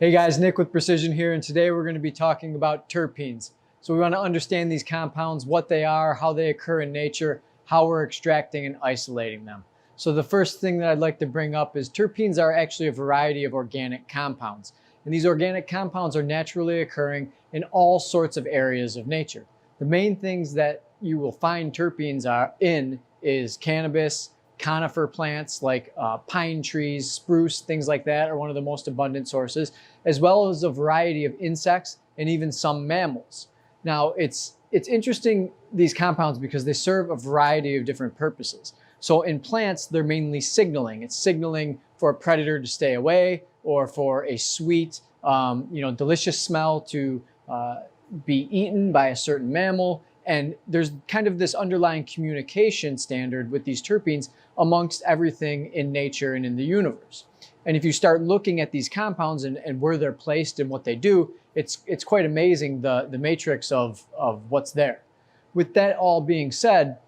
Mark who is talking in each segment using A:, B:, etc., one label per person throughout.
A: Hey guys, Nick with Precision here, and today we're going to be talking about terpenes. So we want to understand these compounds, what they are, how they occur in nature, how we're extracting and isolating them. So the first thing that I'd like to bring up is terpenes are actually a variety of organic compounds. And these organic compounds are naturally occurring in all sorts of areas of nature. The main things that you will find terpenes are in is cannabis, conifer plants like pine trees, spruce, things like that are one of the most abundant sources, as well as a variety of insects and even some mammals. Now, it's interesting, these compounds, because they serve a variety of different purposes. So in plants, they're mainly signaling. It's signaling for a predator to stay away, or for a sweet, delicious smell to be eaten by a certain mammal. And there's kind of this underlying communication standard with these terpenes amongst everything in nature and in the universe. And if you start looking at these compounds and where they're placed and what they do, it's quite amazing, the matrix of what's there. With that all being said,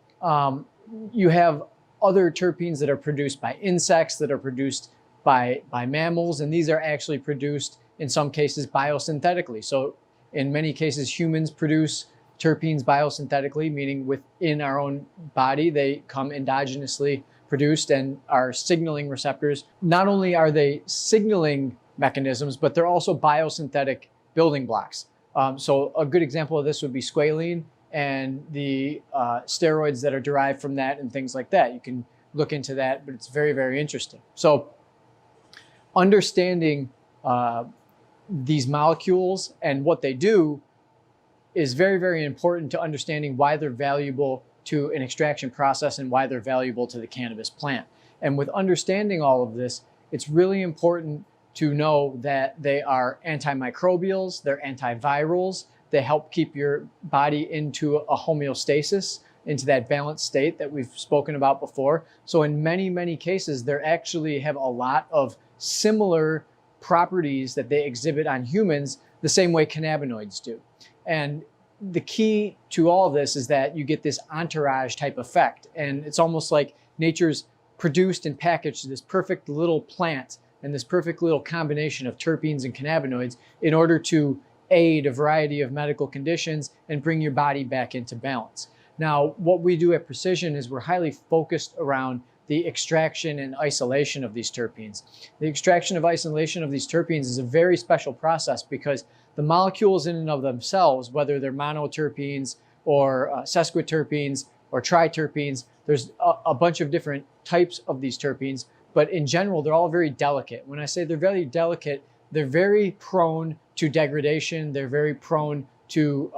A: you have other terpenes that are produced by insects, that are produced by mammals, and these are actually produced in some cases biosynthetically. So in many cases, humans produce terpenes biosynthetically, meaning within our own body, they come endogenously produced and are signaling receptors. Not only are they signaling mechanisms, but they're also biosynthetic building blocks. So a good example of this would be squalene and the steroids that are derived from that and things like that. You can look into that, but it's very, very interesting. So understanding these molecules and what they do is very, very important to understanding why they're valuable to an extraction process and why they're valuable to the cannabis plant. And with understanding all of this, it's really important to know that they are antimicrobials, they're antivirals, they help keep your body into a homeostasis, into that balanced state that we've spoken about before. So in many, many cases, they actually have a lot of similar properties that they exhibit on humans the same way cannabinoids do. And the key to all of this is that you get this entourage type effect. And it's almost like nature's produced and packaged this perfect little plant and this perfect little combination of terpenes and cannabinoids in order to aid a variety of medical conditions and bring your body back into balance. Now, what we do at Precision is we're highly focused around the extraction and isolation of these terpenes. The extraction and isolation of these terpenes is a very special process because the molecules in and of themselves, whether they're monoterpenes or sesquiterpenes or triterpenes, there's a bunch of different types of these terpenes, but in general, they're all very delicate. When I say they're very delicate, they're very prone to degradation. They're very prone to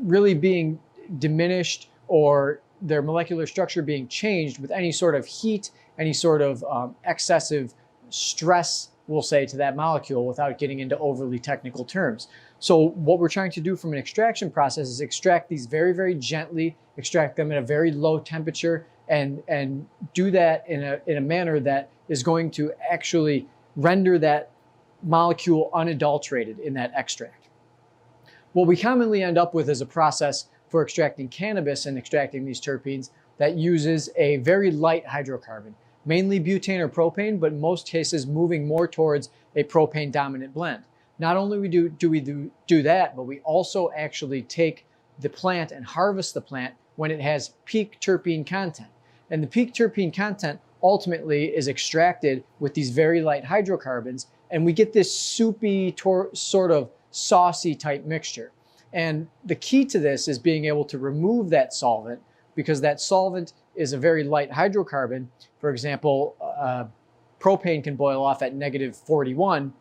A: really being diminished or their molecular structure being changed with any sort of heat, any sort of excessive stress, we'll say, to that molecule without getting into overly technical terms. So what we're trying to do from an extraction process is extract these very, very gently, extract them at a very low temperature, and do that in a manner that is going to actually render that molecule unadulterated in that extract. What we commonly end up with is a process for extracting cannabis and extracting these terpenes that uses a very light hydrocarbon, mainly butane or propane, but in most cases moving more towards a propane dominant blend. Not only do we do that, but we also actually take the plant and harvest the plant when it has peak terpene content. And the peak terpene content ultimately is extracted with these very light hydrocarbons, and we get this soupy, sort of saucy type mixture. And the key to this is being able to remove that solvent, because that solvent is a very light hydrocarbon. For example, propane can boil off at -41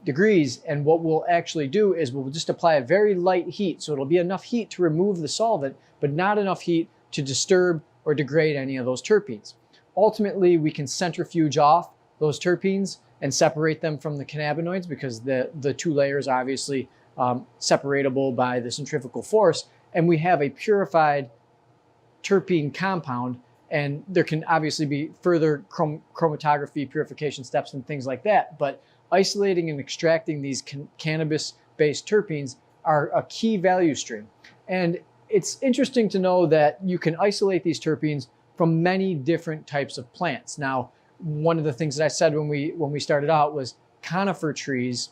A: degrees. And what we'll actually do is we'll just apply a very light heat. So it'll be enough heat to remove the solvent, but not enough heat to disturb or degrade any of those terpenes. Ultimately, we can centrifuge off those terpenes and separate them from the cannabinoids, because the two layers are obviously separatable by the centrifugal force, and we have a purified terpene compound. And there can obviously be further chromatography, purification steps and things like that, but isolating and extracting these cannabis-based terpenes are a key value stream. And it's interesting to know that you can isolate these terpenes from many different types of plants. Now, one of the things that I said when we started out was conifer trees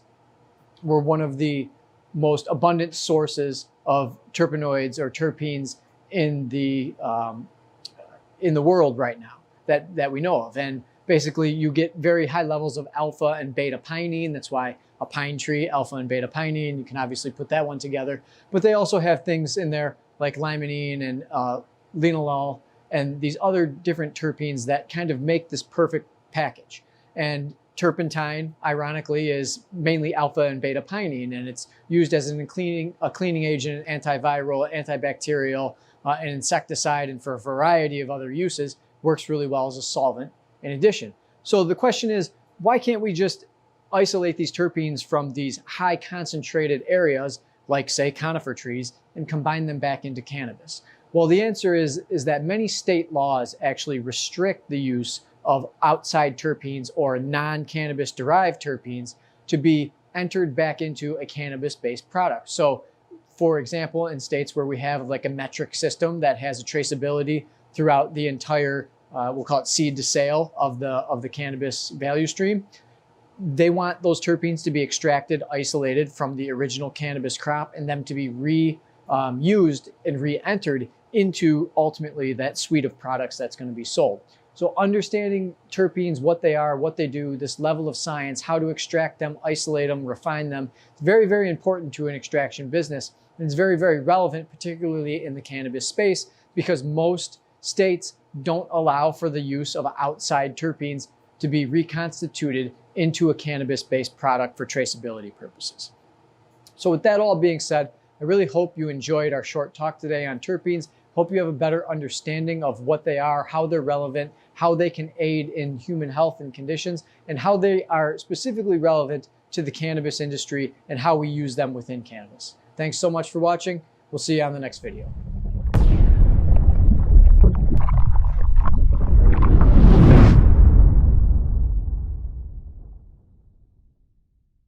A: were one of the most abundant sources of terpenoids or terpenes in the world right now that we know of. And basically you get very high levels of alpha and beta pinene. That's why a pine tree, alpha and beta pinene, you can obviously put that one together. But they also have things in there like limonene and linalool and these other different terpenes that kind of make this perfect package. And turpentine, ironically, is mainly alpha and beta pinene, and it's used as a cleaning agent, antiviral, antibacterial, an insecticide, and for a variety of other uses. Works really well as a solvent in addition. So the question is, why can't we just isolate these terpenes from these high concentrated areas, like say conifer trees, and combine them back into cannabis? Well, the answer is that many state laws actually restrict the use of outside terpenes or non-cannabis derived terpenes to be entered back into a cannabis-based product. So for example, in states where we have like a metric system that has a traceability throughout the entire, we'll call it seed to sale of the cannabis value stream, they want those terpenes to be extracted, isolated from the original cannabis crop, and them to be reused and re-entered into ultimately that suite of products that's going to be sold. So understanding terpenes, what they are, what they do, this level of science, how to extract them, isolate them, refine them, it's very, very important to an extraction business. And it's very, very relevant, particularly in the cannabis space, because most states don't allow for the use of outside terpenes to be reconstituted into a cannabis-based product for traceability purposes. So with that all being said, I really hope you enjoyed our short talk today on terpenes. Hope you have a better understanding of what they are, how they're relevant, how they can aid in human health and conditions, and how they are specifically relevant to the cannabis industry and how we use them within cannabis. Thanks so much for watching. We'll see you on the next video.